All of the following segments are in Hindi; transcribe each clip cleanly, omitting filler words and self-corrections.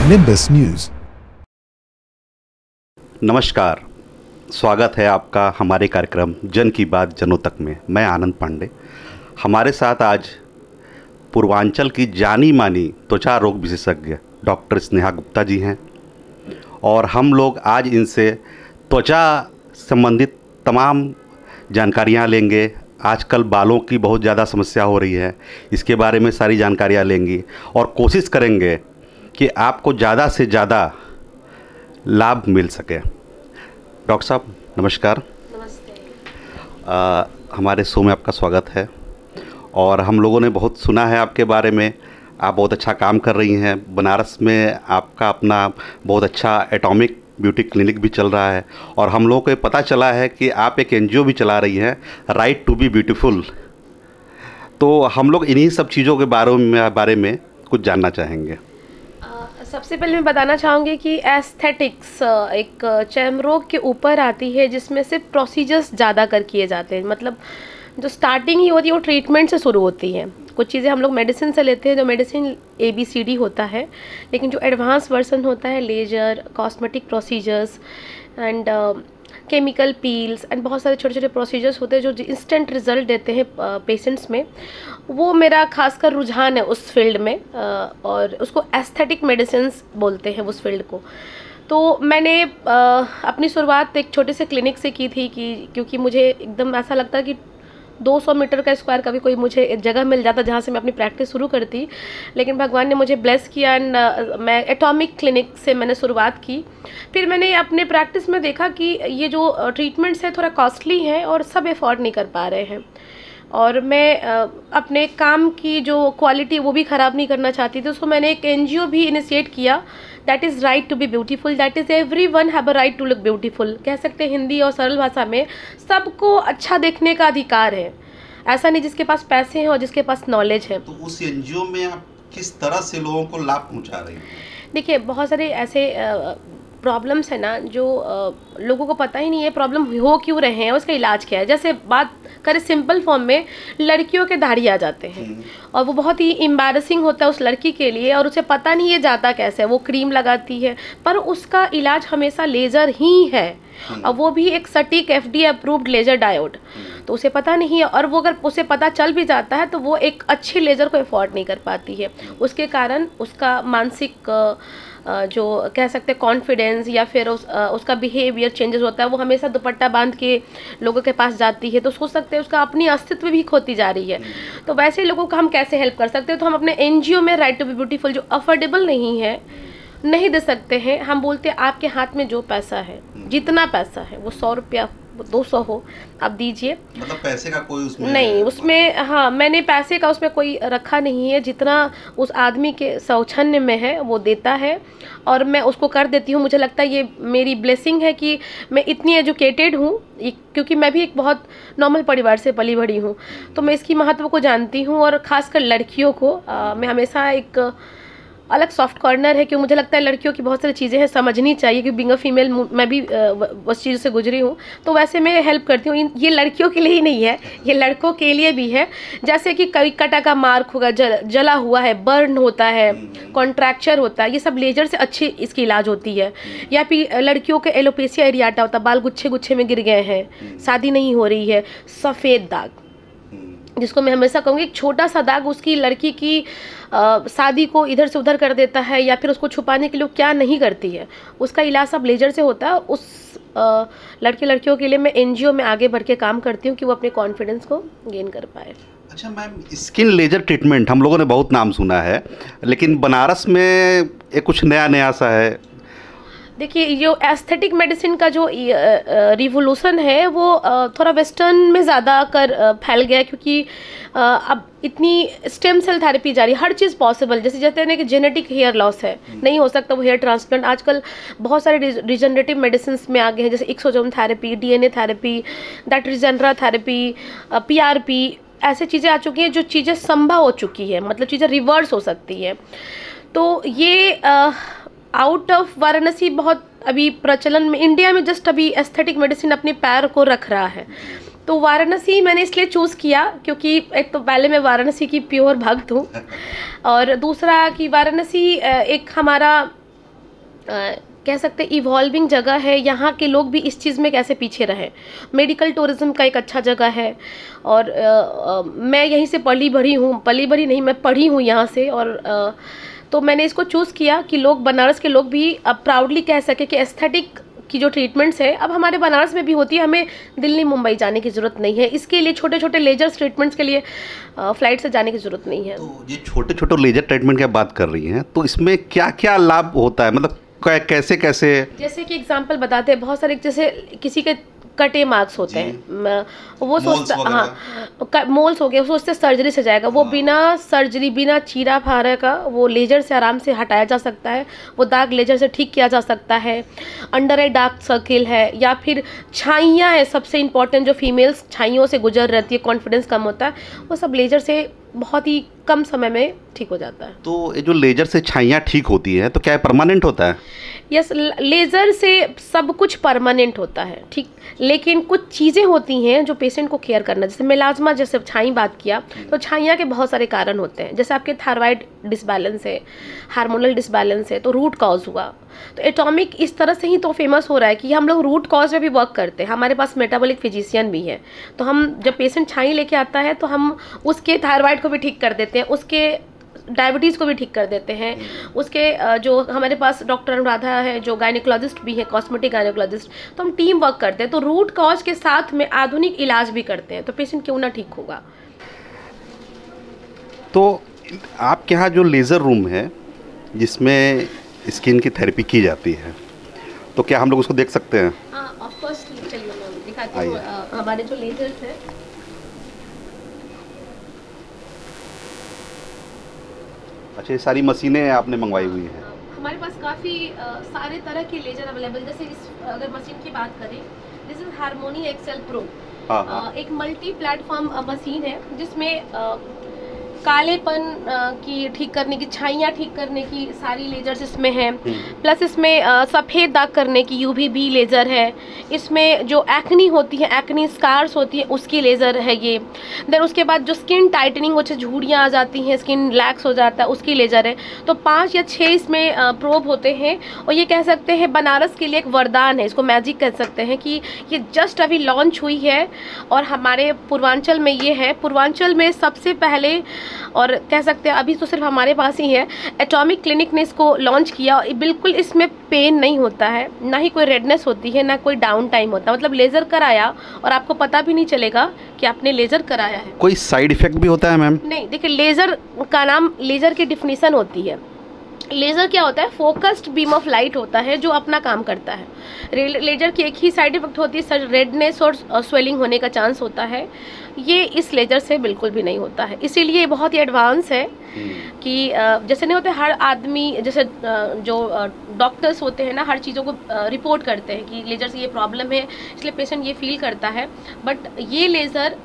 Nimbus News। नमस्कार, स्वागत है आपका हमारे कार्यक्रम जन की बात जनों तक में। मैं आनंद पांडे। हमारे साथ आज पूर्वांचल की जानी मानी त्वचा रोग विशेषज्ञ डॉक्टर स्नेहा गुप्ता जी हैं और हम लोग आज इनसे त्वचा संबंधित तमाम जानकारियां लेंगे। आजकल बालों की बहुत ज़्यादा समस्या हो रही है, इसके बारे में सारी जानकारियां लेंगी और कोशिश करेंगे कि आपको ज़्यादा से ज़्यादा लाभ मिल सके। डॉक्टर साहब नमस्कार। नमस्ते। हमारे शो में आपका स्वागत है और हम लोगों ने बहुत सुना है आपके बारे में। आप बहुत अच्छा काम कर रही हैं। बनारस में आपका अपना बहुत अच्छा एटॉमिक ब्यूटी क्लिनिक भी चल रहा है और हम लोगों को पता चला है कि आप एक एनजीओ भी चला रही हैं, राइट टू बी ब्यूटीफुल। तो हम लोग इन्हीं सब चीज़ों के बारे में कुछ जानना चाहेंगे। सबसे पहले मैं बताना चाहूँगी कि एस्थेटिक्स एक चर्म रोग के ऊपर आती है जिसमें से प्रोसीजर्स ज़्यादा किए जाते हैं। मतलब जो स्टार्टिंग ही होती है वो ट्रीटमेंट से शुरू होती है। कुछ चीज़ें हम लोग मेडिसिन से लेते हैं, जो मेडिसिन ABCD होता है, लेकिन जो एडवांस वर्जन होता है laser, cosmetic procedures and chemical peels and बहुत सारे छोटे छोटे प्रोसीजर्स होते हैं जो इंस्टेंट रिजल्ट देते हैं पेशेंट्स में। वो मेरा खासकर रुझान है उस फील्ड में और उसको एस्थेटिक मेडिसिन्स बोलते हैं उस फील्ड को। तो मैंने अपनी शुरुआत एक छोटे से क्लिनिक से की थी क्योंकि मुझे एकदम ऐसा लगता कि 200 मीटर का स्क्वायर का भी कोई मुझे एक जगह मिल जाता जहाँ से मैं अपनी प्रैक्टिस शुरू करती, लेकिन भगवान ने मुझे ब्लेस किया एंड मैं एटॉमिक क्लिनिक से मैंने शुरुआत की। फिर मैंने अपने प्रैक्टिस में देखा कि ये जो ट्रीटमेंट्स है थोड़ा कॉस्टली है और सब अफोर्ड नहीं कर पा रहे हैं और मैं अपने काम की जो क्वालिटी वो भी ख़राब नहीं करना चाहती थी। उसको मैंने एक NGO भी इनिशिएट किया, that is right to be beautiful, that is everyone have a right to look beautiful. कह सकते हैं हिंदी और सरल भाषा में, सबको अच्छा देखने का अधिकार है। ऐसा नहीं जिसके पास पैसे हैं और जिसके पास नॉलेज है। तो उस NGO में आप किस तरह से लोगों को लाभ पहुंचा रही हैं? देखिए, बहुत सारे ऐसे प्रॉब्लम्स है ना जो लोगों को पता ही नहीं है प्रॉब्लम हो क्यों रहे हैं, उसका इलाज क्या है। जैसे बात करें सिंपल फॉर्म में, लड़कियों के दाढ़ी आ जाते हैं और वो बहुत ही एम्बैरेसिंग होता है उस लड़की के लिए और उसे पता नहीं है जाता कैसे है। वो क्रीम लगाती है पर उसका इलाज हमेशा लेज़र ही है और वो भी एक सटीक FDA अप्रूव्ड लेज़र डायोड। तो उसे पता नहीं है और वो अगर उसे पता चल भी जाता है तो वो एक अच्छी लेज़र को अफोर्ड नहीं कर पाती है। उसके कारण उसका मानसिक जो कह सकते हैं कॉन्फिडेंस या फिर उसका बिहेवियर चेंजेस होता है। वो हमेशा दुपट्टा बांध के लोगों के पास जाती है तो सोच सकते हैं उसका अपनी अस्तित्व भी खोती जा रही है। तो वैसे लोगों को हम कैसे हेल्प कर सकते हैं? तो हम अपने NGO में राइट टू बी ब्यूटीफुल, जो अफोर्डेबल नहीं है, नहीं दे सकते हैं। हम बोलते हैं आपके हाथ में जो पैसा है, जितना पैसा है, वो 100 रुपया 200 हो, आप दीजिए। मतलब पैसे का कोई उसमें नहीं, उसमें हाँ, मैंने पैसे का उसमें कोई रखा नहीं है। जितना उस आदमी के सौजन्य में है वो देता है और मैं उसको कर देती हूँ। मुझे लगता है ये मेरी ब्लेसिंग है कि मैं इतनी एजुकेटेड हूँ, क्योंकि मैं भी एक बहुत नॉर्मल परिवार से पली बड़ी हूँ। तो मैं इसकी महत्व को जानती हूँ और ख़ासकर लड़कियों को मैं हमेशा एक अलग सॉफ्ट कॉर्नर है, क्योंकि मुझे लगता है लड़कियों की बहुत सारी चीज़ें हैं समझनी चाहिए, क्योंकि बीइंग अ फीमेल मैं भी उस चीज़ से गुजरी हूँ। तो वैसे मैं हेल्प करती हूँ। ये लड़कियों के लिए ही नहीं है, ये लड़कों के लिए भी है। जैसे कि कभी कटा का मार्क होगा, जला हुआ है, बर्न होता है, कॉन्ट्रैक्चर होता है, ये सब लेजर से अच्छी इसकी इलाज होती है। या फिर लड़कियों के एलोपेशिया एरियाटा होता है, बाल गुच्छे गुच्छे में गिर गए हैं, शादी नहीं हो रही है, सफ़ेद दाग, जिसको मैं हमेशा कहूँगी एक छोटा सा दाग उसकी लड़की की शादी को इधर से उधर कर देता है या फिर उसको छुपाने के लिए क्या नहीं करती है, उसका इलाज सब लेजर से होता है। उस लड़कियों के लिए मैं NGO में आगे बढ़ के काम करती हूँ कि वो अपने कॉन्फिडेंस को गेन कर पाए। अच्छा मैम, स्किन लेजर ट्रीटमेंट हम लोगों ने बहुत नाम सुना है, लेकिन बनारस में एक कुछ नया सा है। देखिए, जो एस्थेटिक मेडिसिन का जो रिवोल्यूशन है वो थोड़ा वेस्टर्न में ज़्यादा फैल गया, क्योंकि अब इतनी स्टेम सेल थेरेपी जा रही है, हर चीज़ पॉसिबल। जैसे कहते हैं ना कि जेनेटिक हेयर लॉस है, नहीं हो सकता वो हेयर ट्रांसप्लांट। आजकल बहुत सारे रिजनरेटिव मेडिसिन में आ गए हैं, जैसे exosome therapy, DNA therapy, that regenera therapy, PRP, ऐसे चीज़ें आ चुकी हैं जो चीज़ें संभव हो चुकी है, मतलब चीज़ें रिवर्स हो सकती है। तो ये आउट ऑफ वाराणसी बहुत अभी प्रचलन में, इंडिया में जस्ट अभी एस्थेटिक मेडिसिन अपने पैर को रख रहा है। तो वाराणसी मैंने इसलिए चूज़ किया क्योंकि एक तो पहले मैं वाराणसी की प्योर भक्त हूँ और दूसरा कि वाराणसी एक हमारा कह सकते इवॉल्विंग जगह है, यहाँ के लोग भी इस चीज़ में कैसे पीछे रहे। मेडिकल टूरिज्म का एक अच्छा जगह है, और मैं यहीं से पली भरी नहीं, मैं पढ़ी हूँ यहाँ से, और तो मैंने इसको चूज़ किया कि लोग, बनारस के लोग भी अब प्राउडली कह सके कि एस्थेटिक की जो ट्रीटमेंट्स है अब हमारे बनारस में भी होती है, हमें दिल्ली मुंबई जाने की ज़रूरत नहीं है। इसके लिए छोटे छोटे लेजर ट्रीटमेंट्स के लिए फ़्लाइट से जाने की ज़रूरत नहीं है। तो ये छोटे छोटे लेजर ट्रीटमेंट की आप बात कर रही हैं, तो इसमें क्या क्या लाभ होता है, मतलब कैसे कैसे? जैसे कि एग्जांपल बताते हैं, बहुत सारे, जैसे किसी के कटे मार्क्स होते हैं, वो सोचता, हाँ मोल्स हो गए, वो सोचते सर्जरी से जाएगा, वो बिना सर्जरी, बिना चीरा फाड़ा का वो लेजर से आराम से हटाया जा सकता है, वो दाग लेजर से ठीक किया जा सकता है। अंडर आई डार्क सर्किल है, या फिर छाइयाँ है, सबसे इम्पॉर्टेंट, जो फीमेल्स छाइयों से गुजर रहती है, कॉन्फिडेंस कम होता है, वो सब लेजर से बहुत ही कम समय में ठीक हो जाता है। तो ये जो लेजर से छाइयाँ ठीक होती है, तो क्या परमानेंट होता है? यस, लेज़र से सब कुछ परमानेंट होता है, ठीक, लेकिन कुछ चीज़ें होती हैं जो पेशेंट को केयर करना, जैसे मेलाज्मा, जैसे छाई बात किया, तो छाइयाँ के बहुत सारे कारण होते हैं, जैसे आपके थायराइड डिसबैलेंस है, हार्मोनल डिसबैलेंस है, तो रूट कॉज हुआ। तो एटॉमिक इस तरह से ही तो फेमस हो रहा है कि हम लोग रूट कॉज में भी वर्क करते हैं, हमारे पास मेटाबॉलिक फिजिशियन भी है, तो हम जब पेशेंट छाई लेके आता है तो हम उसके थायराइड को भी ठीक कर देते हैं, उसके डायबिटीज़ को भी ठीक कर देते हैं, उसके जो हमारे पास डॉक्टर अनुराधा है जो गायनिकोलॉजिस्ट भी है, कॉस्मेटिक गायनिकोलॉजिस्ट, तो हम टीम वर्क करते हैं, तो रूट कॉज के साथ में आधुनिक इलाज भी करते हैं, तो पेशेंट क्यों ना ठीक होगा। तो आपके यहाँ जो लेज़र रूम है जिसमें स्किन की थेरेपी की जाती है, तो क्या हम लोग उसको देख सकते हैं? हाँ ऑफ कोर्स, चलिए मैं दिखाती हूँ हमारे जो लेजर्स हैं। अच्छा, ये सारी मशीनें आपने मंगवाई हुई हैं? हमारे पास काफ़ी सारे तरह के लेजर अवेलेबल, जैसे अगर मशीन की बात करें, this is Harmony XL Pro, एक मल्टी प्लेटफॉर्म मशीन है जिसमें कालेपन की ठीक करने की, छाइयाँ ठीक करने की सारी लेजर्स इसमें हैं, प्लस इसमें सफ़ेद दाग करने की UVB लेज़र है, इसमें जो एक्नी होती है, एक्नी स्कार्स होती है, उसकी लेज़र है ये। देन उसके बाद जो स्किन टाइटनिंग हो, झुर्रियाँ आ जाती हैं, स्किन लैक्स हो जाता है, उसकी लेज़र है। तो 5 या 6 इसमें प्रोब होते हैं, और ये कह सकते हैं बनारस के लिए एक वरदान है, इसको मैजिक कह सकते हैं कि ये जस्ट अभी लॉन्च हुई है, और हमारे पूर्वांचल में ये है, पूर्वांचल में सबसे पहले, और कह सकते हैं अभी तो सिर्फ हमारे पास ही है, एटॉमिक क्लिनिक ने इसको लॉन्च किया। और बिल्कुल इसमें पेन नहीं होता है, ना ही कोई रेडनेस होती है, ना कोई डाउन टाइम होता है, मतलब लेज़र कराया और आपको पता भी नहीं चलेगा कि आपने लेज़र कराया है। कोई साइड इफेक्ट भी होता है मैम? नहीं, देखिए लेज़र का नाम, लेज़र की डिफिनीसन होती है, लेज़र क्या होता है, फोकस्ड बीम ऑफ लाइट होता है जो अपना काम करता है। लेज़र की एक ही साइड इफेक्ट होती है, रेडनेस और स्वेलिंग होने का चांस होता है, ये इस लेज़र से बिल्कुल भी नहीं होता है। इसीलिए बहुत ही एडवांस है कि जैसे नहीं होते हर आदमी, जैसे जो डॉक्टर्स होते हैं ना, हर चीज़ों को रिपोर्ट करते हैं कि लेज़र से ये प्रॉब्लम है, इसलिए पेशेंट ये फील करता है, बट ये लेज़र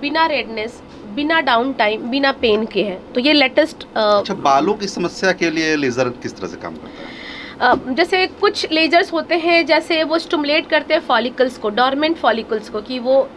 बिना रेडनेस, बिना डाउन टाइम, बिना पेन के है, तो ये लेटेस्ट। अच्छा, बालों की समस्या के लिए लेज़र किस तरह से काम करता है? जैसे कुछ लेजर्स होते हैं, जैसे वो स्टिमुलेट करते हैं फॉलिकल्स को, डॉर्मेंट फॉलिकल्स को, कि वो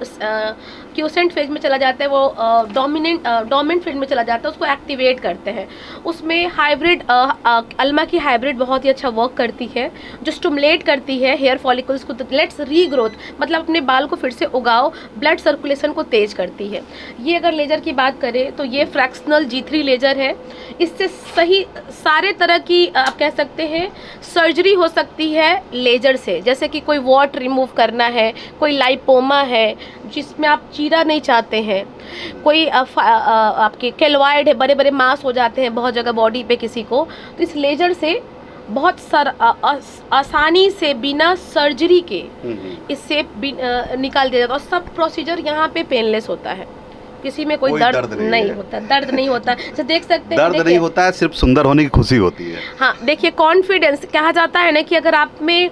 क्यूसेंट फेज में चला जाता है, वो डोमिनेंट फेज में चला जाता है, उसको एक्टिवेट करते हैं। उसमें हाइब्रिड अल्मा की हाइब्रिड बहुत ही अच्छा वर्क करती है, जो स्टिमुलेट करती है हेयर फॉलिकल्स को, लेट्स रीग्रोथ, मतलब अपने बाल को फिर से उगाओ, ब्लड सर्कुलेशन को तेज करती है। ये अगर लेजर की बात करें तो ये फ्रैक्शनल G3 लेजर है। इससे सही सारे तरह की आप कह सकते हैं सर्जरी हो सकती है लेजर से, जैसे कि कोई वॉट रिमूव करना है, कोई लाइपोमा है जिसमें आप चीरा नहीं चाहते हैं, कोई आपके केलॉइड है, बड़े बड़े मास हो जाते हैं बहुत जगह बॉडी पे किसी को, तो इस लेजर से बहुत आसानी से बिना सर्जरी के इससे निकाल दिया जाता है, और सब प्रोसीजर यहाँ पे पेनलेस होता है, किसी में कोई दर्द नहीं होता, दर्द नहीं होता। तो देख सकते हैं, दर्द नहीं होता है, सिर्फ सुंदर होने की खुशी होती है। हाँ देखिए, कॉन्फिडेंस कहा जाता है ना कि अगर आप में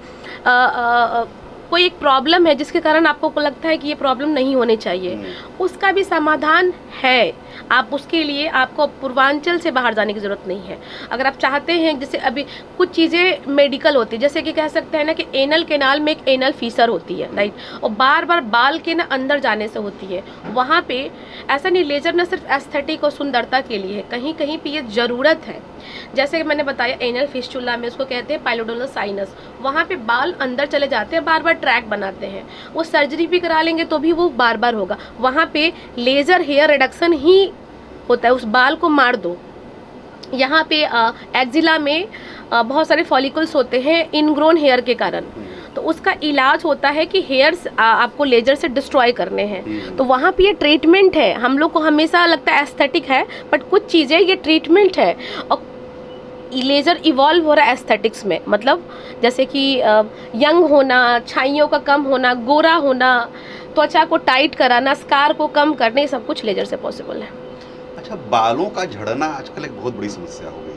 कोई एक प्रॉब्लम है जिसके कारण आपको लगता है कि ये प्रॉब्लम नहीं होनी चाहिए, उसका भी समाधान है। आप उसके लिए आपको पूर्वांचल से बाहर जाने की ज़रूरत नहीं है। अगर आप चाहते हैं, जैसे अभी कुछ चीज़ें मेडिकल होती है, जैसे कि कह सकते हैं ना कि एनल केनाल में एक एनल फीसर होती है, राइट, और बार बार बाल के ना अंदर जाने से होती है, वहाँ पे ऐसा नहीं, लेजर ना सिर्फ एस्थेटिक और सुंदरता के लिए है, कहीं कहीं पे ये ज़रूरत है जैसे कि मैंने बताया एनल फिस्टुला में उसको कहते हैं पाइलोडोनल साइनस, वहाँ पे बाल अंदर चले जाते हैं, बार बार ट्रैक बनाते हैं, वो सर्जरी भी करा लेंगे तो भी वो बार बार होगा। वहाँ पे लेज़र हेयर रिडक्शन ही होता है, उस बाल को मार दो। यहाँ पे एक्जिला में बहुत सारे फॉलिकल्स होते हैं इनग्रोन हेयर के कारण, तो उसका इलाज होता है कि हेयर्स आपको लेजर से डिस्ट्रॉय करने हैं। तो वहाँ पे ये ट्रीटमेंट है। हम लोग को हमेशा लगता है एस्थेटिक है, बट कुछ चीज़ें ये ट्रीटमेंट है। और लेज़र इवॉल्व हो रहा है एस्थेटिक्स में, मतलब जैसे कि यंग होना, छाइयों का कम होना, गोरा होना, त्वचा को टाइट कराना, स्कार को कम करना, ये सब कुछ लेजर से पॉसिबल है। अच्छा, बालों का झड़ना आजकल एक बहुत बड़ी समस्या हो गई है।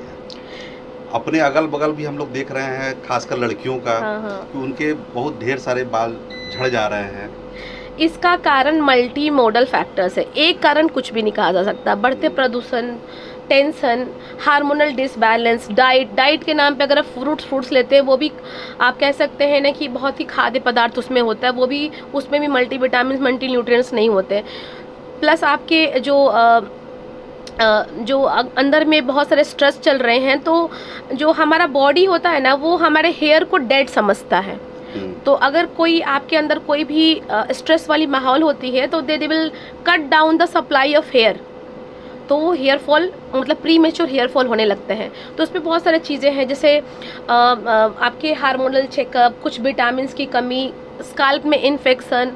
अपने अगल बगल भी हम लोग देख रहे हैं, खासकर लड़कियों का, कि उनके बहुत ढेर सारे बाल झड़ जा रहे हैं। इसका कारण मल्टी मोडल फैक्टर्स है, एक कारण कुछ भी नहीं कहा जा सकता। बढ़ते प्रदूषण, टेंशन, हार्मोनल डिसबैलेंस, डाइट के नाम पे अगर आप फ्रूट्स लेते हैं, वो भी आप कह सकते हैं ना कि बहुत ही खाद्य पदार्थ उसमें होता है, वो भी उसमें भी मल्टीविटामिन, मल्टी न्यूट्रिएंट्स नहीं होते। प्लस आपके जो अंदर में बहुत सारे स्ट्रेस चल रहे हैं, तो जो हमारा बॉडी होता है ना, वो हमारे हेयर को डेड समझता है। तो अगर कोई आपके अंदर कोई भी स्ट्रेस वाली माहौल होती है, तो they will cut down the supply of hair, तो वो हेयर फॉल, मतलब प्री मेच्योर हेयर फॉल होने लगते हैं। तो उसमें बहुत सारी चीज़ें हैं, जैसे आपके हार्मोनल चेकअप, कुछ विटामिन की कमी, स्काल्प में इन्फेक्शन,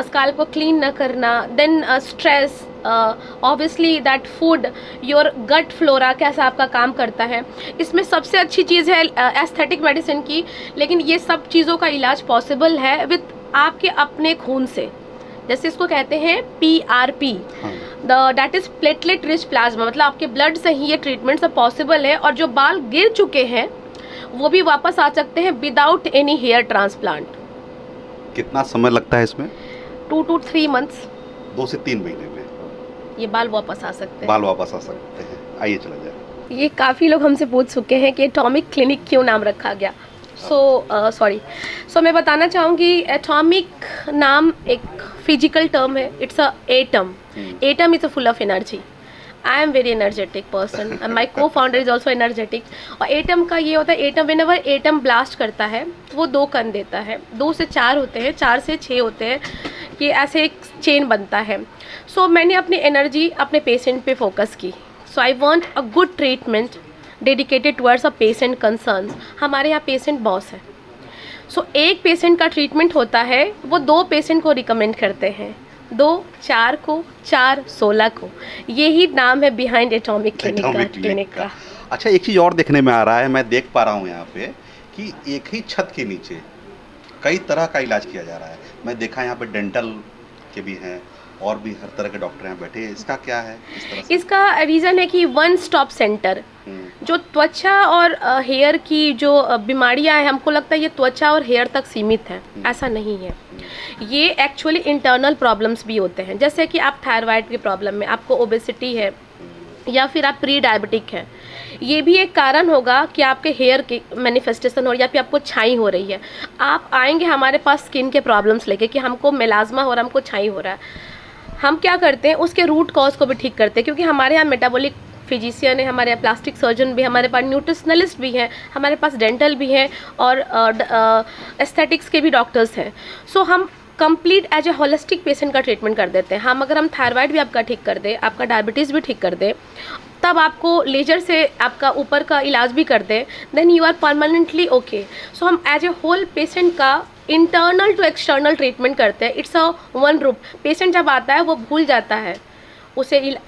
स्काल्प को क्लीन न करना, then stress, obviously that food, your gut flora कैसा आपका काम करता है। इसमें सबसे अच्छी चीज़ है एस्थेटिक मेडिसिन की, लेकिन ये सब चीज़ों का इलाज पॉसिबल है विथ आपके अपने खून से। जैसे इसको कहते हैं PRP, that is platelet rich plasma, मतलब आपके ब्लड से ही ये ट्रीटमेंट सब पॉसिबल है। और जो बाल गिर चुके हैं वो भी वापस आ सकते हैं विदाउट एनी हेयर ट्रांसप्लांट। कितना समय लगता है इसमें? 2 to 3 months, 2 से 3 महीने में ये बाल वापस आ सकते हैं। बाल वापस आ सकते हैं। आइए चला जाए। ये काफ़ी लोग हमसे पूछ चुके हैं कि एटॉमिक क्लिनिक क्यों नाम रखा गया। सो मैं बताना चाहूँगी, एटॉमिक नाम एक फिजिकल टर्म है, it's a atom. Atom is a full of energy. I am very energetic person, my cofounder is also energetic. और एटम का ये होता है, एटम व्हेनेवर एटम ब्लास्ट करता है तो वो 2 कण देता है, 2 से 4 होते हैं, 4 से 6 होते हैं, ये ऐसे एक चेन बनता है। सो मैंने अपनी एनर्जी अपने पेशेंट पे फोकस की। So I want a good treatment dedicated towards a patient concerns. हमारे यहाँ पेशेंट बॉस है। सो एक पेशेंट का ट्रीटमेंट होता है, वो 2 पेशेंट को रिकमेंड करते हैं, 2 4 को, 4 16 को। यही नाम है बिहाइंड एटॉमिक क्लिनिक का। अच्छा, एक चीज़ और देखने में आ रहा है, मैं देख पा रहा हूँ यहाँ पे कि एक ही छत के नीचे कई तरह का इलाज किया जा रहा है। मैं देखा यहाँ पे डेंटल के भी हैं और भी हर तरह के डॉक्टर यहाँ बैठे हैं। इसका क्या है? इसका रीज़न है कि वन स्टॉप सेंटर, जो त्वचा और हेयर की जो बीमारियां हैं, हमको लगता है ये त्वचा और हेयर तक सीमित है, ऐसा नहीं है। ये एक्चुअली इंटरनल प्रॉब्लम्स भी होते हैं, जैसे कि आप थायराइड की प्रॉब्लम में, आपको ओबेसिटी है, या फिर आप प्री डायबिटिक हैं, ये भी एक कारण होगा कि आपके हेयर की मैनिफेस्टेशन हो रही है या फिर आपको छाई हो रही है। आप आएंगे हमारे पास स्किन के प्रॉब्लम्स लेके कि हमको मेलाज्मा हो रहा है, हमको छाई हो रहा है। हम क्या करते हैं, उसके रूट कॉज को भी ठीक करते हैं, क्योंकि हमारे यहाँ मेटाबॉलिक फिजिशियन है, हमारे यहाँ प्लास्टिक सर्जन भी, हमारे पास न्यूट्रिशनलिस्ट भी हैं, हमारे पास डेंटल भी हैं और एस्थेटिक्स के भी डॉक्टर्स हैं। सो हम complete as a holistic patient का ट्रीटमेंट कर देते हैं। अगर हम थायराइड भी आपका ठीक कर दें, आपका डायबिटीज़ भी ठीक कर दें, तब आपको लेजर से आपका ऊपर का इलाज भी कर दें, then you are permanently okay. So हम एज ए होल पेशेंट का इंटरनल टू एक्सटर्नल ट्रीटमेंट करते हैं। इट्स अ वन रूप। पेशेंट जब आता है वो भूल जाता है, उसे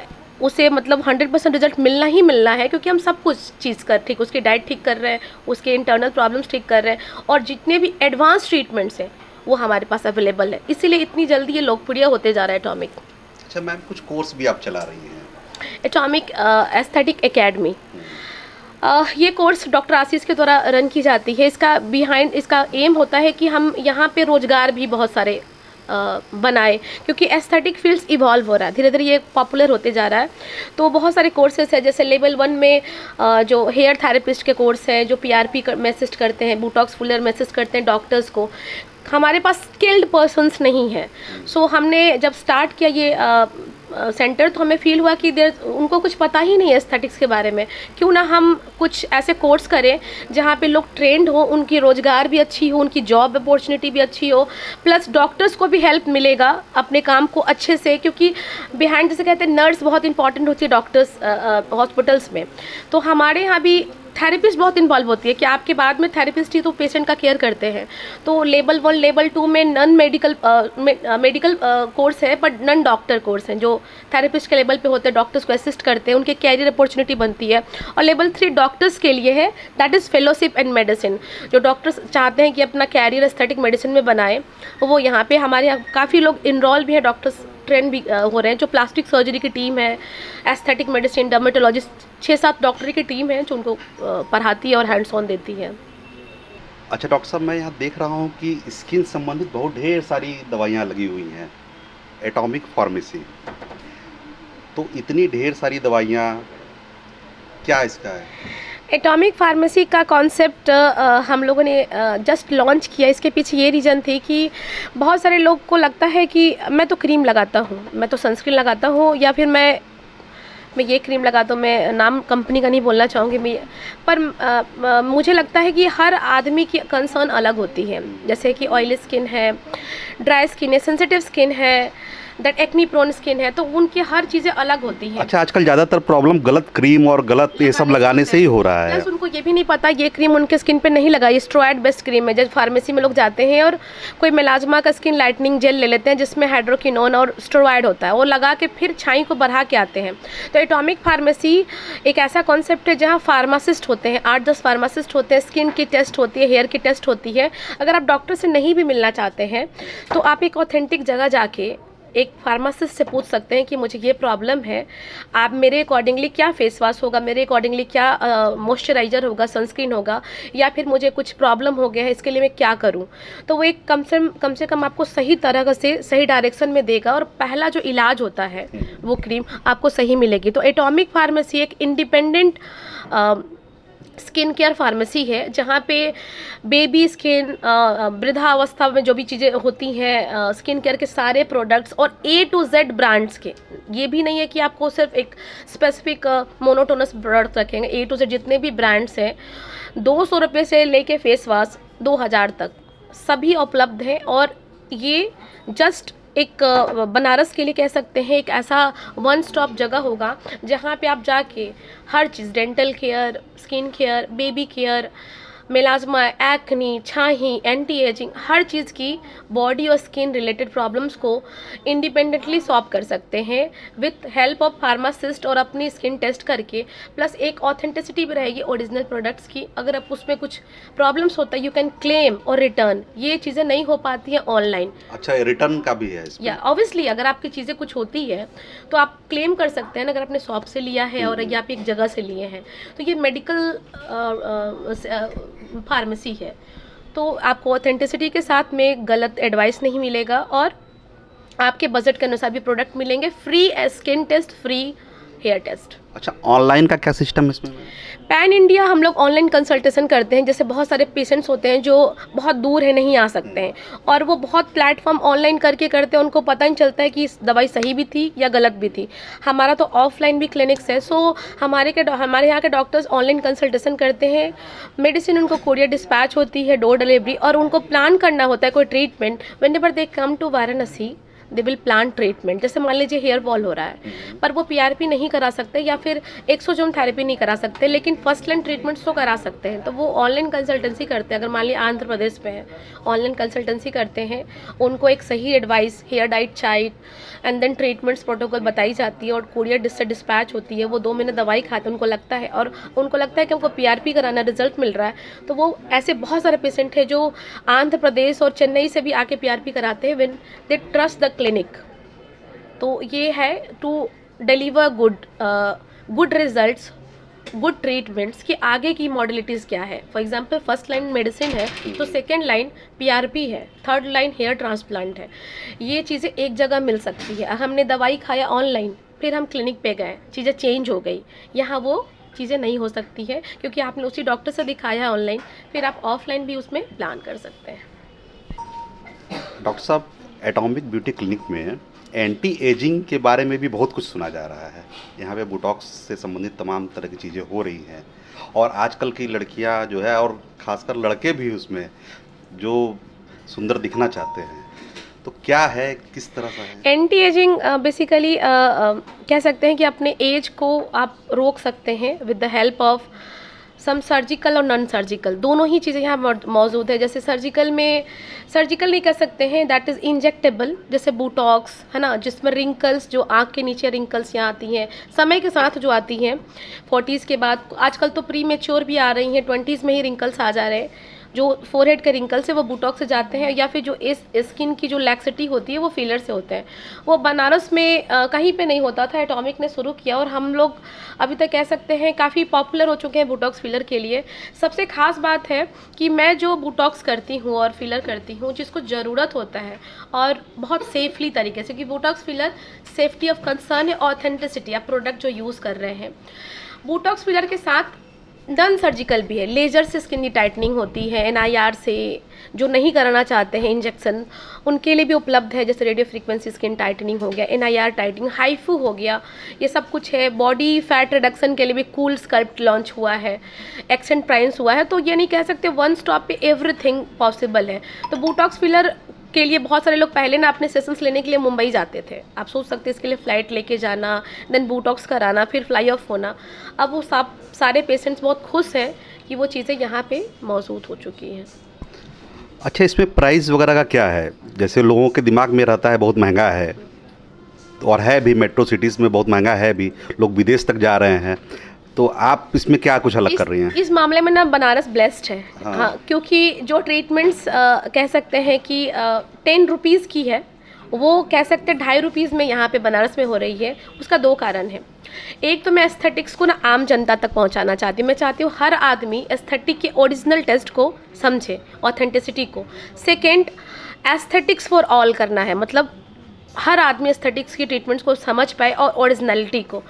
मतलब 100% रिजल्ट मिलना ही मिलना है, क्योंकि हम सब कुछ चीज़ ठीक, उसकी डाइट ठीक कर रहे हैं, उसके इंटरनल प्रॉब्लम्स ठीक कर रहे हैं, और जितने भी एडवांस ट्रीटमेंट्स हैं वो हमारे पास अवेलेबल है। इसीलिए इतनी जल्दी ये लोकप्रिय होते जा रहा है एटॉमिक। अच्छा मैम, कुछ कोर्स भी आप चला रही हैं? एटॉमिक एस्थेटिक एकेडमी, ये कोर्स डॉक्टर आशीष के द्वारा रन की जाती है। इसका एम होता है कि हम यहाँ पे रोज़गार भी बहुत सारे बनाए, क्योंकि एस्थेटिक फील्ड्स इवॉल्व हो रहा है, धीरे धीरे ये पॉपुलर होते जा रहा है। तो बहुत सारे कोर्सेज है, जैसे लेवल 1 में जो हेयर थेरेपिस्ट के कोर्स हैं, जो PRP में असिस्ट करते हैं, बोटॉक्स फुलर में असिस्ट करते हैं डॉक्टर्स को। हमारे पास स्किल्ड पर्सन्स नहीं है। सो हमने जब स्टार्ट किया ये सेंटर तो हमें फील हुआ कि उनको कुछ पता ही नहीं है एस्थेटिक्स के बारे में। क्यों ना हम कुछ ऐसे कोर्स करें जहाँ पे लोग ट्रेंड हो, उनकी रोज़गार भी अच्छी हो, उनकी जॉब अपॉर्चुनिटी भी अच्छी हो, प्लस डॉक्टर्स को भी हेल्प मिलेगा अपने काम को अच्छे से, क्योंकि बिहाइंड जैसे कहते हैं नर्स बहुत इंपॉर्टेंट होती है डॉक्टर्स हॉस्पिटल्स में। तो हमारे यहाँ भी थेरेपिस्ट बहुत इन्वॉल्व होती है कि आपके बाद में थेरेपिस्ट ही तो पेशेंट का केयर करते हैं। तो लेवल 1 लेवल 2 में नन मेडिकल कोर्स है, बट नन डॉक्टर कोर्स हैं जो थेरेपिस्ट के लेवल पे होते हैं, डॉक्टर्स को असिस्ट करते हैं, उनके कैरियर अपॉर्चुनिटी बनती है। और लेवल 3 डॉक्टर्स के लिए है, that is fellowship and medicine. जो डॉक्टर्स चाहते हैं कि अपना कैरियर एस्थेटिक मेडिसिन में बनाएं, वो यहाँ पे हमारे यहाँ काफ़ी लोग इन्वॉल्व भी हैं, डॉक्टर्स ट्रेंड भी हो रहे हैं। जो प्लास्टिक सर्जरी की टीम है, एस्थेटिक मेडिसिन, डर्मेटोलॉजिस्ट, 6-7 डॉक्टर की टीम है जो उनको पढ़ाती है और हैंड्स ऑन देती है। अच्छा डॉक्टर साहब, मैं यहाँ देख रहा हूँ कि स्किन संबंधित बहुत ढेर सारी दवाइयाँ लगी हुई हैं, एटॉमिक फार्मेसी। तो इतनी ढेर सारी दवाइयाँ, क्या इसका है? एटॉमिक फार्मेसी का कॉन्सेप्ट हम लोगों ने जस्ट लॉन्च किया। इसके पीछे ये रीज़न थी कि बहुत सारे लोग को लगता है कि मैं तो क्रीम लगाता हूँ, मैं तो सनस्क्रीन लगाता हूँ, या फिर मैं ये क्रीम लगाता हूँ, मैं नाम कंपनी का नहीं बोलना चाहूँगी मैं, पर मुझे लगता है कि हर आदमी की कंसर्न अलग होती है। जैसे कि ऑयली स्किन है, ड्राई स्किन है, सेंसिटिव स्किन है, दैट एक्नी प्रोन स्किन है, तो उनकी हर चीज़ें अलग होती हैं। अच्छा, आजकल ज़्यादातर प्रॉब्लम गलत क्रीम और गलत ये सब लगाने से ही हो रहा है। प्लस उनको ये भी नहीं पता ये क्रीम उनके स्किन पे नहीं लगा, ये स्टेरॉइड बेस्ड क्रीम है। जब फार्मेसी में लोग जाते हैं और कोई मेलाजमा का स्किन लाइटनिंग जेल ले लेते हैं जिसमें हाइड्रोक्विनोन और स्टेरॉइड होता है, वो लगा के फिर छाई को बढ़ा के आते हैं। तो एटॉमिक फार्मेसी एक ऐसा कॉन्सेप्ट है जहाँ फार्मासिस्ट होते हैं, 8-10 फार्मासिस्ट होते हैं, स्किन की टेस्ट होती है, हेयर की टेस्ट होती है। अगर आप डॉक्टर से नहीं भी मिलना चाहते हैं तो आप एक ऑथेंटिक जगह जाके एक फार्मासिस्ट से पूछ सकते हैं कि मुझे ये प्रॉब्लम है, आप मेरे अकॉर्डिंगली क्या फेस वॉश होगा, मेरे अकॉर्डिंगली क्या मॉइस्चराइज़र होगा, सनस्क्रीन होगा, या फिर मुझे कुछ प्रॉब्लम हो गया है इसके लिए मैं क्या करूं। तो वो एक कम से कम आपको सही तरह से सही डायरेक्शन में देगा, और पहला जो इलाज होता है वो क्रीम आपको सही मिलेगी। तो एटॉमिक फार्मेसी एक इंडिपेंडेंट स्किन केयर फार्मेसी है जहाँ पे बेबी स्किन, वृद्धावस्था में जो भी चीज़ें होती हैं, स्किन केयर के सारे प्रोडक्ट्स और A to Z ब्रांड्स के। ये भी नहीं है कि आपको सिर्फ एक स्पेसिफिक मोनोटोनस प्रोडक्ट रखेंगे, A to Z जितने भी ब्रांड्स हैं, 200 रुपये से लेके फेस वॉश 2000 तक सभी उपलब्ध हैं। और ये जस्ट एक बनारस के लिए कह सकते हैं एक ऐसा वन स्टॉप जगह होगा जहाँ पे आप जाके हर चीज़, dental care, skin care, baby care, melasma, acne, छाही, एंटी एजिंग, हर चीज़ की बॉडी और स्किन रिलेटेड प्रॉब्लम्स को इंडिपेंडेंटली सॉल्व कर सकते हैं विथ हेल्प ऑफ फार्मासिस्ट, और अपनी स्किन टेस्ट करके। प्लस एक ऑथेंटिसिटी भी रहेगी ओरिजिनल प्रोडक्ट्स की। अगर आप उसमें कुछ प्रॉब्लम्स होता है यू कैन क्लेम और रिटर्न, ये चीज़ें नहीं हो पाती हैं ऑनलाइन। अच्छा, रिटर्न का भी है इसमें? या ऑब्वियसली अगर आपकी चीज़ें कुछ होती है तो आप क्लेम कर सकते हैं, अगर आपने शॉप से लिया है और या आप एक जगह से लिए हैं। तो ये मेडिकल फार्मेसी है, तो आपको ऑथेंटिसिटी के साथ में गलत एडवाइस नहीं मिलेगा, और आपके बजट के अनुसार भी प्रोडक्ट मिलेंगे। Free skin test, free hair test. अच्छा, ऑनलाइन का क्या सिस्टम इसमें? पैन इंडिया हम लोग ऑनलाइन कंसल्टेशन करते हैं। जैसे बहुत सारे पेशेंट्स होते हैं जो बहुत दूर है, नहीं आ सकते हैं, और वो बहुत प्लेटफॉर्म ऑनलाइन करके करते हैं, उनको पता नहीं चलता है कि दवाई सही भी थी या गलत भी थी। हमारा तो ऑफलाइन भी क्लिनिक्स है, सो हमारे यहाँ के डॉक्टर्स ऑनलाइन कंसल्टेशन करते हैं। मेडिसिन उनको कोरियर डिस्पैच होती है, डोर डिलीवरी, और उनको प्लान करना होता है कोई treatment. Whenever they come to Varanasi they will plan treatment. जैसे मान लीजिए हेयर फॉल हो रहा है, पर वो PRP नहीं करा सकते या फिर एक्सोजोम थेरेपी नहीं करा सकते, लेकिन फर्स्ट लाइन ट्रीटमेंट्स तो करा सकते हैं। तो वो ऑनलाइन कंसल्टेंसी करते हैं। अगर मान लीजिए आंध्र प्रदेश में है, ऑनलाइन कंसल्टेंसी करते हैं, उनको एक सही advice, hair diet chart and then treatments protocol बताई जाती है, और कोरियर से डिस्पैच होती है। वो 2 महीने दवाई खाते हैं, उनको लगता है, और उनको लगता है कि हमको PRP कराना, रिजल्ट मिल रहा है। तो वो ऐसे बहुत सारे पेशेंट हैं जो आंध्र प्रदेश और चेन्नई से भी आके PRP कराते हैं when they trust the clinic. तो ये है to deliver good results, good treatments की आगे की मॉडलिटीज़ क्या है। For example first line medicine है, तो सेकेंड लाइन PRP है, थर्ड लाइन हेयर ट्रांसप्लांट है। ये चीज़ें एक जगह मिल सकती है। हमने दवाई खाया ऑनलाइन, फिर हम क्लिनिक पे गए, चीज़ें चेंज हो गई, यहाँ वो चीज़ें नहीं हो सकती है क्योंकि आपने उसी डॉक्टर से दिखाया है ऑनलाइन, फिर आप ऑफलाइन भी उसमें प्लान कर सकते हैं। डॉक्टर साहब, एटॉमिक ब्यूटी क्लिनिक में एंटी एजिंग के बारे में भी बहुत कुछ सुना जा रहा है। यहाँ पे बोटॉक्स से संबंधित तमाम तरह की चीज़ें हो रही हैं और आजकल की लड़कियाँ जो है और ख़ासकर लड़के भी उसमें जो सुंदर दिखना चाहते हैं, तो क्या है, किस तरह का है? एंटी एजिंग बेसिकली कह सकते हैं कि अपने एज को आप रोक सकते हैं with the help of some surgical और नॉन सर्जिकल, दोनों ही चीज़ें यहाँ मौजूद है। जैसे सर्जिकल में, सर्जिकल नहीं कर सकते हैं, दैट इज़ इंजेक्टेबल, जैसे बोटॉक्स है ना, जिसमें रिंकल्स, जो आँख के नीचे रिंकल्स यहाँ आती हैं समय के साथ जो आती हैं 40s के बाद, आजकल तो प्री मेच्योर भी आ रही हैं, 20s में ही रिंकल्स आ जा रहे हैं, जो फोरहेड के रिंकल्स है वो बोटॉक्स से जाते हैं, या फिर जो इस स्किन की जो लैक्सिटी होती है वो फिलर से होते हैं। वो बनारस में कहीं पे नहीं होता था, एटॉमिक ने शुरू किया और हम लोग अभी तक कह सकते हैं काफ़ी पॉपुलर हो चुके हैं बोटॉक्स फिलर के लिए। सबसे खास बात है कि मैं जो बोटॉक्स करती हूँ और फिलर करती हूँ जिसको ज़रूरत होता है और बहुत सेफली तरीके से, क्योंकि Botox filler safety of concern है, ऑथेंटिसिटी, आप प्रोडक्ट जो यूज़ कर रहे हैं। बोटॉक्स फिलर के साथ नॉन सर्जिकल भी है, लेज़र से स्किन की टाइटनिंग होती है, NIR से, जो नहीं कराना चाहते हैं इंजेक्शन उनके लिए भी उपलब्ध है, जैसे रेडियो फ्रीक्वेंसी स्किन टाइटनिंग हो गया, NIR टाइटनिंग, हाइफू हो गया, ये सब कुछ है। बॉडी फैट रिडक्शन के लिए भी कूल स्कल्प्ट लॉन्च हुआ है, एक्सेंट प्राइम्स हुआ है, तो ये नहीं कह सकते वन स्टॉप पे एवरीथिंग पॉसिबल है। तो बोटॉक्स फिलर के लिए बहुत सारे लोग पहले ना अपने सेशंस लेने के लिए मुंबई जाते थे, आप सोच सकते हैं इसके लिए फ़्लाइट लेके जाना, देन बोटॉक्स कराना, फिर फ्लाई ऑफ होना। अब वो सारे पेशेंट्स बहुत खुश हैं कि वो चीज़ें यहाँ पे मौजूद हो चुकी हैं। अच्छा, इसमें प्राइस वगैरह का क्या है? जैसे लोगों के दिमाग में रहता है बहुत महंगा है, और है भी, मेट्रो सिटीज़ में बहुत महंगा है भी, लोग विदेश तक जा रहे हैं, तो आप इसमें क्या कुछ अलग कर रही हैं? इस मामले में ना बनारस ब्लेस्ड है। हाँ, क्योंकि जो ट्रीटमेंट्स कह सकते हैं कि 10 रुपीज़ की है, वो कह सकते हैं 2.5 रुपीज़ में यहाँ पे बनारस में हो रही है। उसका 2 कारण है। एक तो मैं एस्थेटिक्स को ना आम जनता तक पहुँचाना चाहती हूँ, मैं चाहती हूँ हर आदमी एस्थेटिक के ओरिजिनल टेस्ट को समझे, ऑथेंटिसिटी को। सेकेंड, एस्थेटिक्स फॉर ऑल करना है, मतलब हर आदमी एस्थेटिक्स की ट्रीटमेंट्स को समझ पाए और ओरिजिनलिटी को।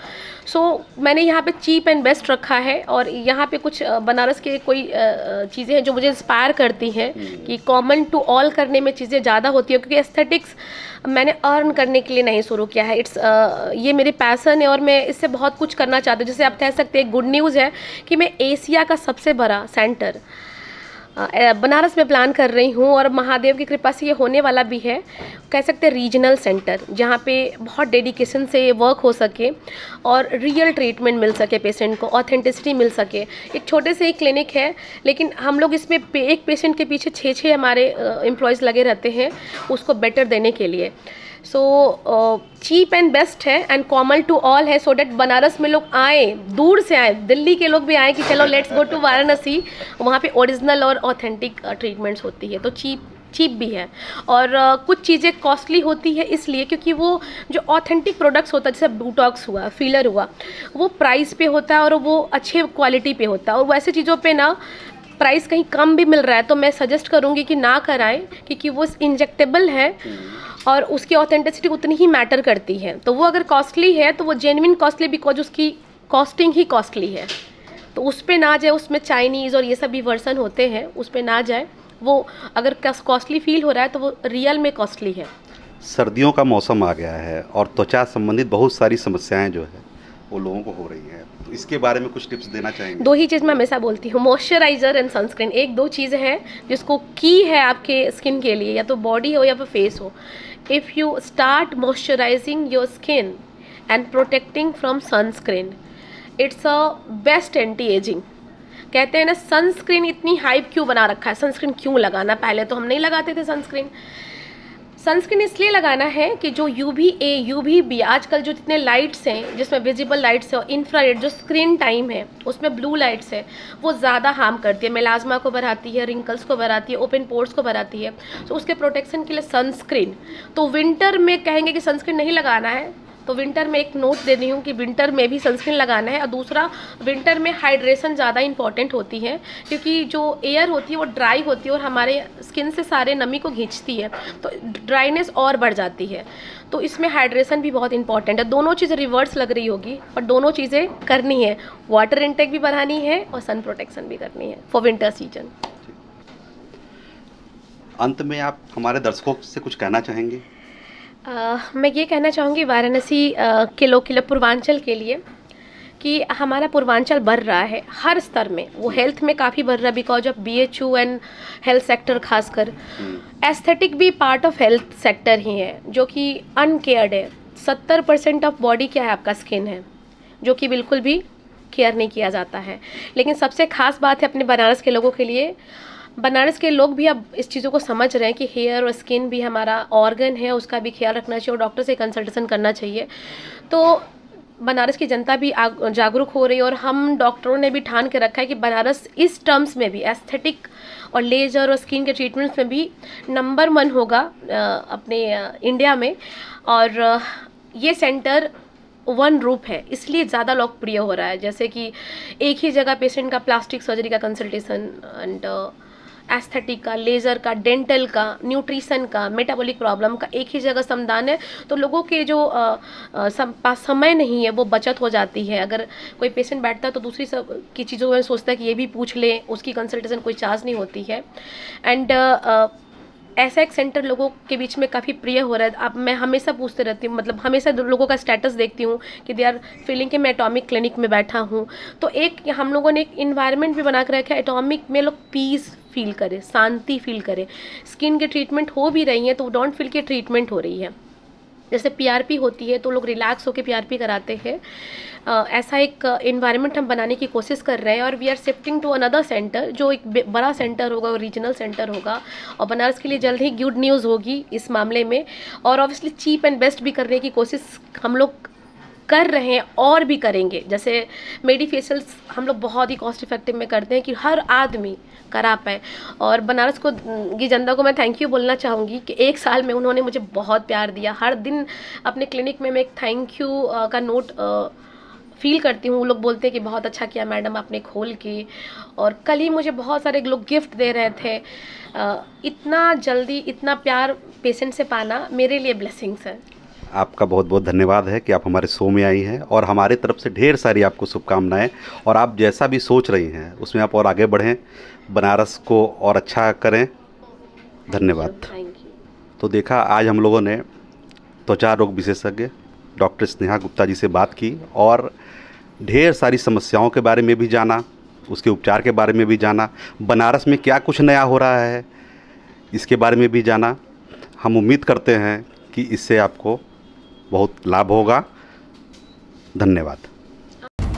सो मैंने यहाँ पे चीप एंड बेस्ट रखा है, और यहाँ पे कुछ बनारस के कोई चीज़ें हैं जो मुझे इंस्पायर करती हैं कि कॉमन टू ऑल करने में चीज़ें ज़्यादा होती है, क्योंकि एस्थेटिक्स मैंने अर्न करने के लिए नहीं शुरू किया है, ये मेरे पैसन है और मैं इससे बहुत कुछ करना चाहती हूँ। जैसे आप कह सकते हैं, गुड न्यूज़ है कि मैं एशिया का सबसे बड़ा सेंटर बनारस में प्लान कर रही हूँ, और महादेव की कृपा से ये होने वाला भी है। कह सकते हैं रीजनल सेंटर, जहाँ पे बहुत डेडिकेशन से वर्क हो सके और रियल ट्रीटमेंट मिल सके, पेशेंट को ऑथेंटिसिटी मिल सके। एक छोटे से ही क्लिनिक है, लेकिन हम लोग इसमें एक पेशेंट के पीछे 6 हमारे एम्प्लॉयज़ लगे रहते हैं उसको बेटर देने के लिए। सो चीप एंड बेस्ट है एंड कॉमन टू ऑल है, सो डैट बनारस में लोग आए, दूर से आए, दिल्ली के लोग भी आए कि चलो लेट्स गो टू वाराणसी, वहाँ पे ओरिजिनल और ऑथेंटिक ट्रीटमेंट्स होती है। तो चीप भी है, और कुछ चीज़ें कॉस्टली होती है इसलिए क्योंकि वो जो ऑथेंटिक प्रोडक्ट्स होता है, जैसे बोटॉक्स हुआ, फिलर हुआ, वो प्राइस पे होता है और वो अच्छे क्वालिटी पे होता है, और वैसे चीज़ों पे ना प्राइस कहीं कम भी मिल रहा है तो मैं सजेस्ट करूँगी कि ना कराएं, क्योंकि वो इंजेक्टेबल है और उसकी ऑथेंटिसिटी उतनी ही मैटर करती है। तो वो अगर कॉस्टली है तो वो जेन्युइन कॉस्टली बिकॉज उसकी कॉस्टिंग ही कॉस्टली है, तो उस पर ना जाए। उसमें चाइनीज़ और ये सब भी वर्सन होते हैं, उस पर ना जाए। वो अगर कॉस्टली फील हो रहा है तो वो रियल में कॉस्टली है। सर्दियों का मौसम आ गया है और त्वचा संबंधित बहुत सारी समस्याएं जो है वो लोगों को हो रही हैं, तो इसके बारे में कुछ टिप्स देना चाहेंगे? 2 ही चीज़ मैं हमेशा बोलती हूँ, मॉइस्चराइज़र एंड सनस्क्रीन। 1-2 चीज़ें हैं जिसको की है आपके स्किन के लिए, या तो बॉडी हो या फिर फेस हो। If you start moisturising your skin and protecting from sunscreen, it's a best anti ageing. कहते हैं ना, सनस्क्रीन इतनी हाइप क्यों बना रखा है, सनस्क्रीन क्यों लगाना? पहले तो हम नहीं लगाते थे सनस्क्रीन। सनस्क्रीन इसलिए लगाना है कि जो UVA UVB आजकल जो जितने लाइट्स हैं, जिसमें विजिबल लाइट्स है और इंफ्रारेड जो स्क्रीन टाइम है उसमें ब्लू लाइट्स है, वो ज़्यादा हार्म करती है, मेलाज्मा को बढ़ाती है, रिंकल्स को बढ़ाती है, ओपन पोर्स को बढ़ाती है। तो उसके प्रोटेक्शन के लिए सनस्क्रीन। तो विंटर में कहेंगे कि सनस्क्रीन नहीं लगाना है, तो विंटर में एक नोट दे रही हूँ कि विंटर में भी सनस्क्रीन लगाना है। और दूसरा, विंटर में हाइड्रेशन ज़्यादा इंपॉर्टेंट होती है, क्योंकि जो एयर होती है वो ड्राई होती है और हमारे स्किन से सारे नमी को खींचती है, तो ड्राइनेस और बढ़ जाती है। तो इसमें हाइड्रेशन भी बहुत इंपॉर्टेंट है। दोनों चीज़ें रिवर्स लग रही होगी, पर दोनों चीज़ें करनी है। वाटर इनटेक भी बढ़ानी है और सन प्रोटेक्शन भी करनी है फॉर विंटर सीजन। अंत में आप हमारे दर्शकों से कुछ कहना चाहेंगे? मैं ये कहना चाहूँगी वाराणसी के लोग के लिए, पूर्वांचल के लिए, कि हमारा पूर्वांचल बढ़ रहा है हर स्तर में। वो हेल्थ में काफ़ी बढ़ रहा है because of BHU and health sector खासकर। एस्थेटिक भी पार्ट ऑफ हेल्थ सेक्टर ही है जो कि अनकेयर्ड है। 70% ऑफ बॉडी क्या है, आपका स्किन है, जो कि बिल्कुल भी केयर नहीं किया जाता है। लेकिन सबसे खास बात है अपने बनारस के लोगों के लिए, बनारस के लोग भी अब इस चीज़ों को समझ रहे हैं कि हेयर और स्किन भी हमारा ऑर्गन है, उसका भी ख्याल रखना चाहिए और डॉक्टर से कंसल्टेशन करना चाहिए। तो बनारस की जनता भी जागरूक हो रही है और हम डॉक्टरों ने भी ठान के रखा है कि बनारस इस टर्म्स में भी, एस्थेटिक और लेजर और स्किन के ट्रीटमेंट्स में भी नंबर 1 होगा अपने इंडिया में। और ये सेंटर वन रूप है, इसलिए ज़्यादा लोकप्रिय हो रहा है। जैसे कि एक ही जगह पेशेंट का प्लास्टिक सर्जरी का कंसल्टेशन एंड एस्थेटिक का, लेज़र का, डेंटल का, न्यूट्रिशन का, मेटाबॉलिक प्रॉब्लम का एक ही जगह समाधान है। तो लोगों के जो पास समय नहीं है वो बचत हो जाती है। अगर कोई पेशेंट बैठता है तो दूसरी सब की चीज़ों में सोचता है कि ये भी पूछ ले, उसकी कंसल्टेशन कोई चार्ज नहीं होती है। एंड ऐसा एक सेंटर लोगों के बीच में काफ़ी प्रिय हो रहा है। अब मैं हमेशा पूछते रहती हूँ, मतलब हमेशा लोगों का स्टेटस देखती हूँ कि दे आर फीलिंग कि मैं एटॉमिक क्लिनिक में बैठा हूँ। तो एक हम लोगों ने एक इन्वायरमेंट भी बना कर रखा है एटॉमिक में, लोग पीस फील करें, शांति फील करें। स्किन की ट्रीटमेंट हो भी रही है तो डोंट फील कि ट्रीटमेंट हो रही है। जैसे PRP होती है तो लोग रिलैक्स होकर PRP कराते हैं। ऐसा एक इन्वायरमेंट हम बनाने की कोशिश कर रहे हैं और we are shifting to another centre, जो एक बड़ा सेंटर होगा और रीजनल सेंटर होगा। और बनारस के लिए जल्द ही गुड न्यूज़ होगी इस मामले में। और ऑब्वियसली चीप एंड बेस्ट भी करने की कोशिश हम लोग कर रहे हैं और भी करेंगे। जैसे मेडिफेशियल्स हम लोग बहुत ही कॉस्ट इफेक्टिव में करते हैं कि हर आदमी करा पाए। और बनारस को की जनता को मैं थैंक यू बोलना चाहूँगी कि 1 साल में उन्होंने मुझे बहुत प्यार दिया। हर दिन अपने क्लिनिक में मैं एक थैंक यू का नोट फील करती हूँ। लोग बोलते हैं कि बहुत अच्छा किया मैडम आपने खोल के। और कल ही मुझे बहुत सारे लोग गिफ्ट दे रहे थे। इतना जल्दी इतना प्यार पेशेंट से पाना मेरे लिए ब्लेसिंग्स है। आपका बहुत बहुत धन्यवाद है कि आप हमारे शो में आई हैं और हमारे तरफ से ढेर सारी आपको शुभकामनाएं। और आप जैसा भी सोच रही हैं उसमें आप और आगे बढ़ें, बनारस को और अच्छा करें। धन्यवाद। Thank you. तो देखा, आज हम लोगों ने त्वचा रोग विशेषज्ञ डॉक्टर स्नेहा गुप्ता जी से बात की और ढेर सारी समस्याओं के बारे में भी जाना, उसके उपचार के बारे में भी जाना, बनारस में क्या कुछ नया हो रहा है इसके बारे में भी जाना। हम उम्मीद करते हैं कि इससे आपको बहुत लाभ होगा। धन्यवाद।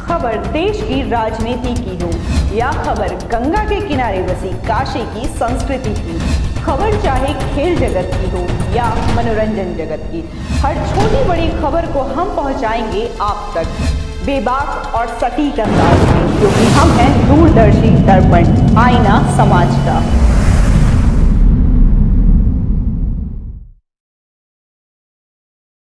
खबर देश की राजनीति की हो या खबर गंगा के किनारे बसी काशी की संस्कृति की, खबर चाहे खेल जगत की हो या मनोरंजन जगत की, हर छोटी बड़ी खबर को हम पहुंचाएंगे आप तक बेबाक और सटीक अंदाज में, क्योंकि हम हैं दूरदर्शी दर्पण, आईना समाज का।